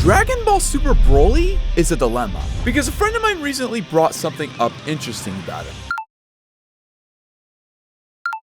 Dragon Ball Super Broly is a dilemma, because a friend of mine recently brought something up interesting about him.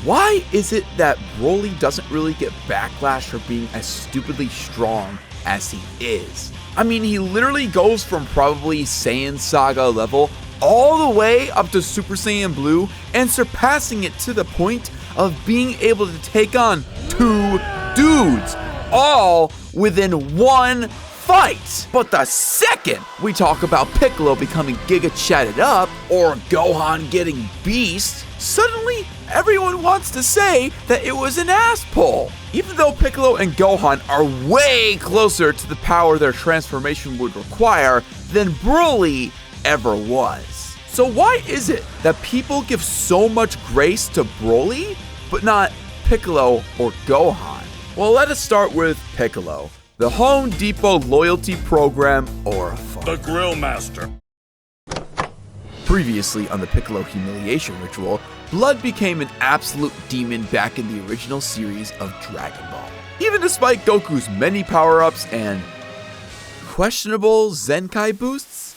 Why is it that Broly doesn't really get backlash for being as stupidly strong as he is? I mean, he literally goes from probably Saiyan Saga level all the way up to Super Saiyan Blue and surpassing it to the point of being able to take on 2 dudes, all within one fight. But the second we talk about Piccolo becoming Giga Chatted Up or Gohan getting Beast, suddenly everyone wants to say that it was an ass pull. Even though Piccolo and Gohan are way closer to the power their transformation would require than Broly ever was. So why is it that people give so much grace to Broly, but not Piccolo or Gohan? Well, let us start with Piccolo, the Home Depot loyalty program, or the Grill Master. Previously on the Piccolo humiliation ritual, Blood became an absolute demon back in the original series of Dragon Ball. Even despite Goku's many power-ups and questionable Zenkai boosts,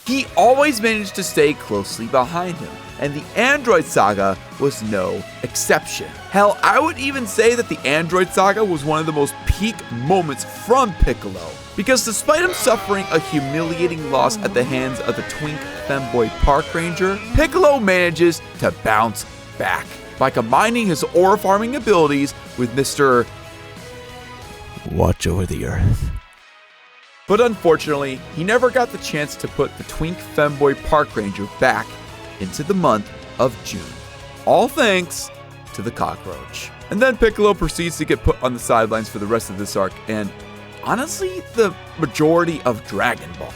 he always managed to stay closely behind him, and the Android Saga was no exception. Hell, I would even say that the Android Saga was one of the most peak moments from Piccolo, because despite him suffering a humiliating loss at the hands of the twink femboy park ranger, Piccolo manages to bounce back by combining his aura farming abilities with Mr. Watch Over the Earth. But unfortunately, he never got the chance to put the twink femboy park ranger back into the month of June. All thanks to the cockroach. And then Piccolo proceeds to get put on the sidelines for the rest of this arc, and honestly, the majority of Dragon Ball.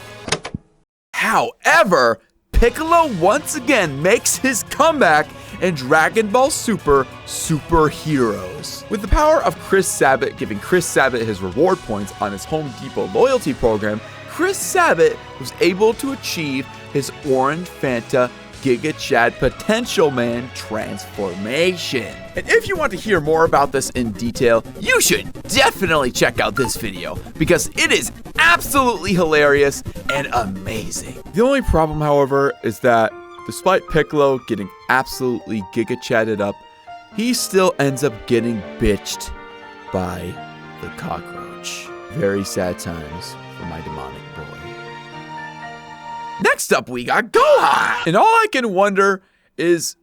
However, Piccolo once again makes his comeback in Dragon Ball Super Superheroes. With the power of Chris Sabat giving Chris Sabat his reward points on his Home Depot loyalty program, Chris Sabat was able to achieve his Orange Fanta Giga Chad Potential Man transformation. And if you want to hear more about this in detail, you should definitely check out this video, because it is absolutely hilarious and amazing. The only problem, however, is that despite Piccolo getting absolutely Giga Chatted up, he still ends up getting bitched by the cockroach. Very sad times for my demonic boy. Next up, we got Gohan! And all I can wonder is,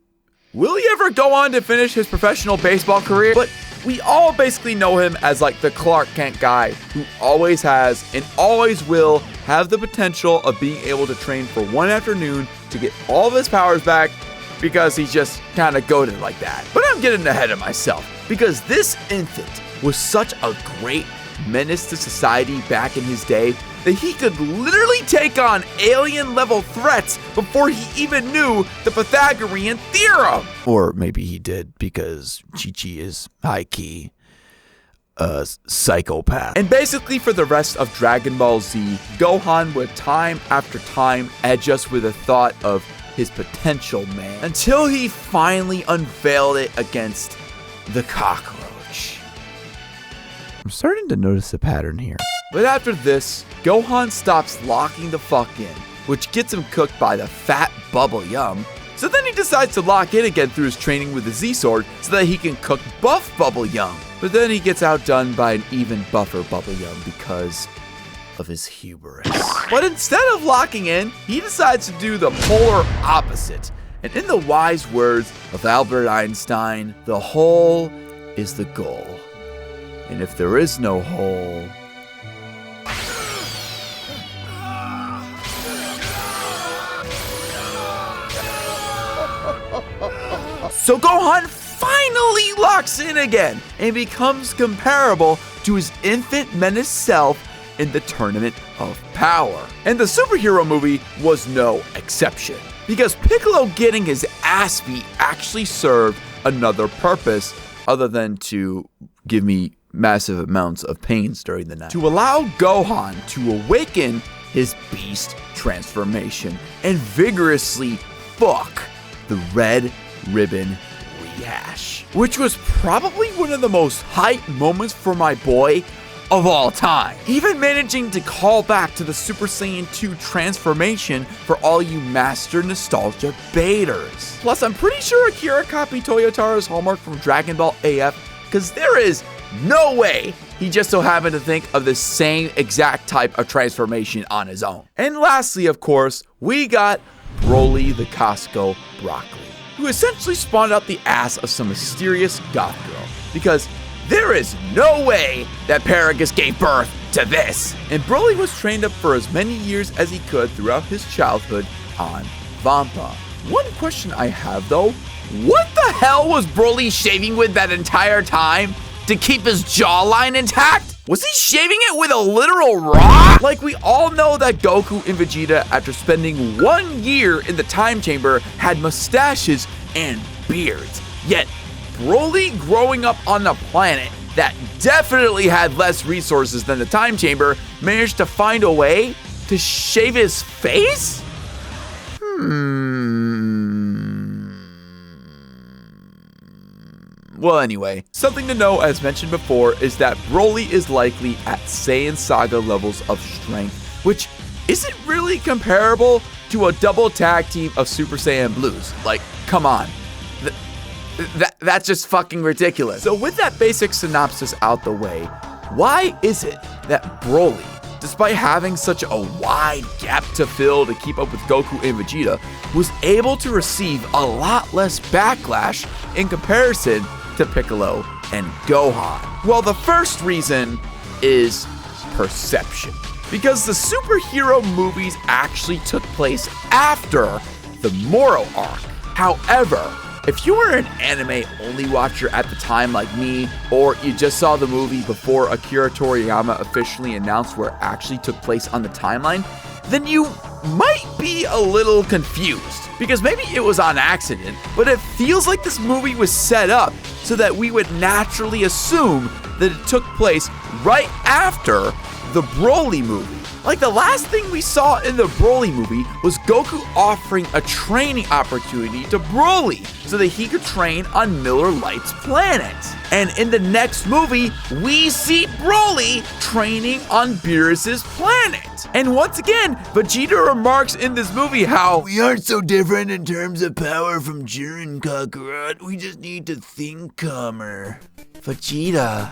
will he ever go on to finish his professional baseball career? But we all basically know him as like the Clark Kent guy who always has and always will have the potential of being able to train for one afternoon to get all of his powers back, because he's just kind of goated like that. But I'm getting ahead of myself, because this infant was such a great menace to society back in his day that he could literally take on alien level threats before he even knew the Pythagorean theorem. Or maybe he did, because Chi-Chi is high-key a psychopath. And basically for the rest of Dragon Ball Z, Gohan would time after time edge us with the thought of his potential man, until he finally unveiled it against the cockroach. I'm starting to notice a pattern here. But after this, Gohan stops locking the fuck in, which gets him cooked by the fat Bubble Yum. So then he decides to lock in again through his training with the Z-Sword so that he can cook buff Bubble Yum. But then he gets outdone by an even buffer Bubble Yum because of his hubris. But instead of locking in, he decides to do the polar opposite. And in the wise words of Albert Einstein, the whole is the goal. And if there is no hole, so Gohan finally locks in again and becomes comparable to his infant menace self in the Tournament of Power. And the superhero movie was no exception, because Piccolo getting his ass beat actually served another purpose other than to give me massive amounts of pains during the night. To allow Gohan to awaken his beast transformation and vigorously fuck the Red Ribbon rehash, which was probably one of the most hype moments for my boy of all time, even managing to call back to the Super Saiyan 2 transformation for all you Master Nostalgia baiters. Plus, I'm pretty sure Akira copied Toyotara's hallmark from Dragon Ball AF, because there is no way he just so happened to think of the same exact type of transformation on his own. And lastly, of course, we got Broly the Costco Broccoli, who essentially spawned out the ass of some mysterious goth girl, because there is no way that Paragus gave birth to this. And Broly was trained up for as many years as he could throughout his childhood on Vampa. One question I have though, what the hell was Broly shaving with that entire time to keep his jawline intact? Was he shaving it with a literal rock? Like, we all know that Goku and Vegeta, after spending 1 year in the time chamber, had mustaches and beards. Yet, Broly, growing up on the planet that definitely had less resources than the time chamber, managed to find a way to shave his face? Well, anyway, something to know, as mentioned before, is that Broly is likely at Saiyan Saga levels of strength, which isn't really comparable to a double tag team of Super Saiyan Blues. Like, come on. That's just fucking ridiculous. So with that basic synopsis out the way, why is it that Broly, despite having such a wide gap to fill to keep up with Goku and Vegeta, was able to receive a lot less backlash in comparison to Piccolo and Gohan? Well, the first reason is perception, because the superhero movies actually took place after the Moro arc. However, if you were an anime only watcher at the time like me, or you just saw the movie before Akira Toriyama officially announced where it actually took place on the timeline, then you might be a little confused, because maybe it was on accident, but it feels like this movie was set up so that we would naturally assume that it took place right after the Broly movie. Like, the last thing we saw in the Broly movie was Goku offering a training opportunity to Broly so that he could train on Miller Lite's planet. And in the next movie, we see Broly training on Beerus's planet. And once again, Vegeta remarks in this movie how we aren't so different in terms of power from Jiren, Kakarot. We just need to think calmer. Vegeta.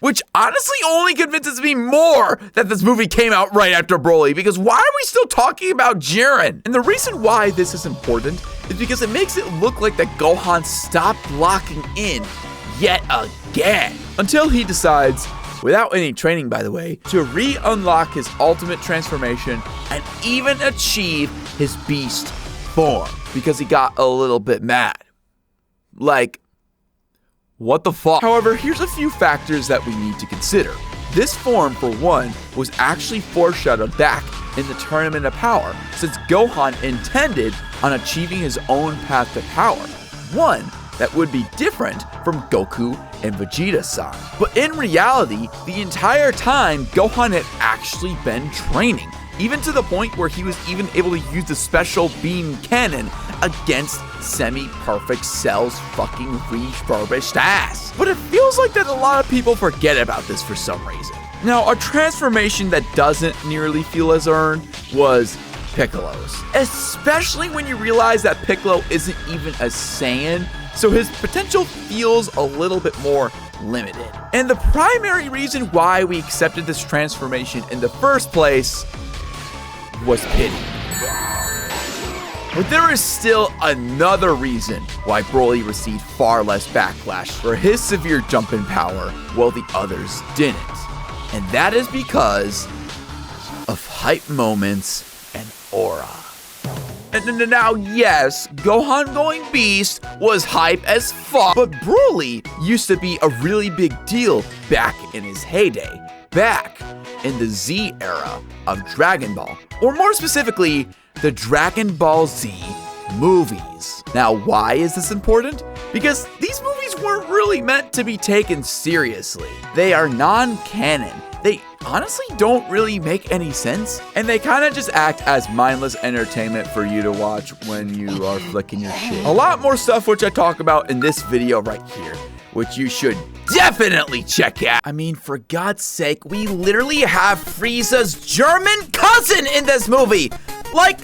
Which honestly only convinces me more that this movie came out right after Broly, because why are we still talking about Jiren? And the reason why this is important is because it makes it look like that Gohan stopped locking in yet again, until he decides, without any training by the way, to re-unlock his ultimate transformation and even achieve his beast form, because he got a little bit mad. Like, what the fuck? However, here's a few factors that we need to consider. This form, for one, was actually foreshadowed back in the Tournament of Power, since Gohan intended on achieving his own path to power. One that would be different from Goku and Vegeta-san. But in reality, the entire time, Gohan had actually been training, even to the point where he was even able to use the special beam cannon against Semi-Perfect Cell's fucking refurbished ass. But it feels like that a lot of people forget about this for some reason. Now, a transformation that doesn't nearly feel as earned was Piccolo's. Especially when you realize that Piccolo isn't even a Saiyan, so his potential feels a little bit more limited. And the primary reason why we accepted this transformation in the first place was pity. But there is still another reason why Broly received far less backlash for his severe jump in power while the others didn't. And that is because of hype moments and aura. And now, yes, Gohan going Beast was hype as fuck, but Broly used to be a really big deal back in his heyday, back in the Z era of Dragon Ball, or more specifically, the Dragon Ball Z movies. Now, why is this important? Because these movies weren't really meant to be taken seriously. They are non-canon. They honestly don't really make any sense. And they kind of just act as mindless entertainment for you to watch when you are flicking your shit. A lot more stuff which I talk about in this video right here, which you should definitely check out. I mean, for God's sake, we literally have Frieza's German cousin in this movie. Like,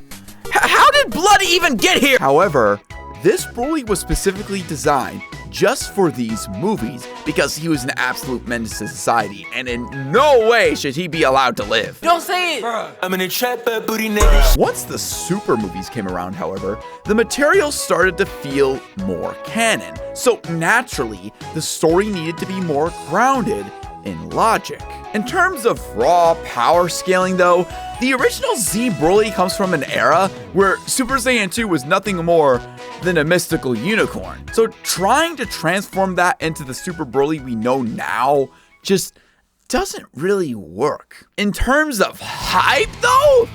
how did blood even get here? However, this Broly was specifically designed just for these movies because he was an absolute menace to society, and in no way should he be allowed to live. Don't say it! I'm in a trap, booty nigga. Once the Super movies came around, however, the material started to feel more canon. So naturally, the story needed to be more grounded in logic. In terms of raw power scaling though, the original Z Broly comes from an era where Super Saiyan 2 was nothing more than a mystical unicorn. So trying to transform that into the Super Broly we know now just doesn't really work. In terms of hype though,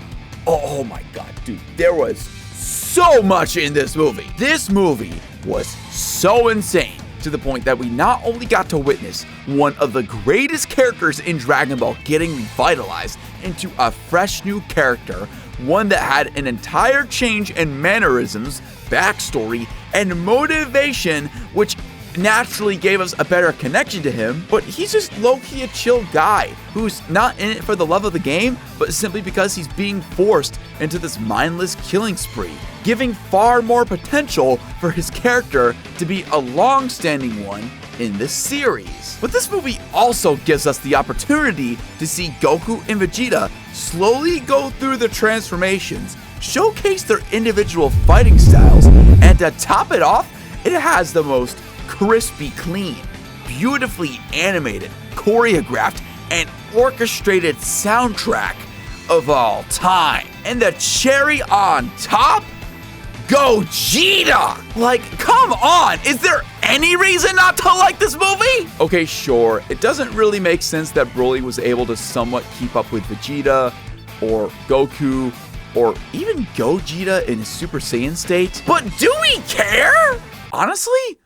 oh my god, dude, there was so much in this movie. This movie was so insane, to the point that we not only got to witness one of the greatest characters in Dragon Ball getting revitalized into a fresh new character, one that had an entire change in mannerisms, backstory, and motivation, which naturally gave us a better connection to him, but he's just low-key a chill guy who's not in it for the love of the game, but simply because he's being forced into this mindless killing spree, giving far more potential for his character to be a long-standing one in this series. But this movie also gives us the opportunity to see Goku and Vegeta slowly go through the transformations, showcase their individual fighting styles, and to top it off, it has the most crispy clean, beautifully animated, choreographed, and orchestrated soundtrack of all time. And the cherry on top? Gogeta! Like, come on! Is there any reason not to like this movie? Okay, sure, it doesn't really make sense that Broly was able to somewhat keep up with Vegeta, or Goku, or even Gogeta in his Super Saiyan state. But do we care? Honestly,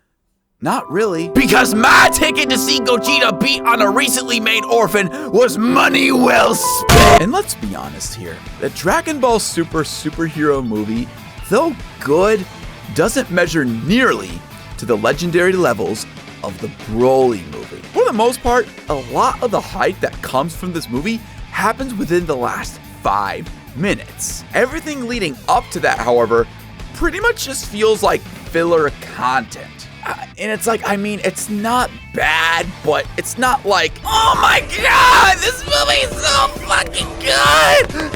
not really. Because my ticket to see Gogeta beat on a recently made orphan was money well spent. And let's be honest here, the Dragon Ball Super superhero movie, though good, doesn't measure nearly to the legendary levels of the Broly movie. For the most part, a lot of the hype that comes from this movie happens within the last 5 minutes. Everything leading up to that, however, pretty much just feels like filler content. And it's like, I mean, it's not bad, but it's not like, oh my god, this movie is so fucking good!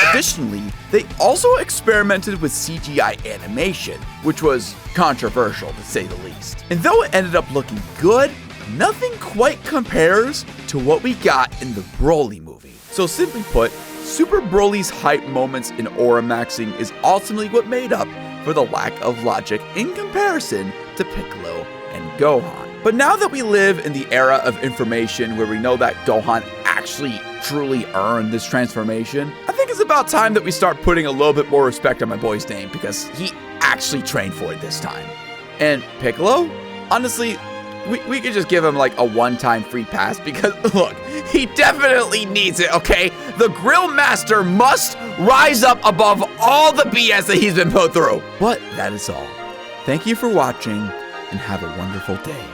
Additionally, they also experimented with CGI animation, which was controversial to say the least. And though it ended up looking good, nothing quite compares to what we got in the Broly movie. So simply put, Super Broly's hype moments in aura maxing is ultimately what made up for the lack of logic in comparison to Piccolo and Gohan. But now that we live in the era of information where we know that Gohan actually truly earned this transformation, I think it's about time that we start putting a little bit more respect on my boy's name because he actually trained for it this time. And Piccolo, honestly, we could just give him like a one-time free pass because look, he definitely needs it, okay? The Grill Master must rise up above all the BS that he's been put through. But that is all. Thank you for watching and have a wonderful day.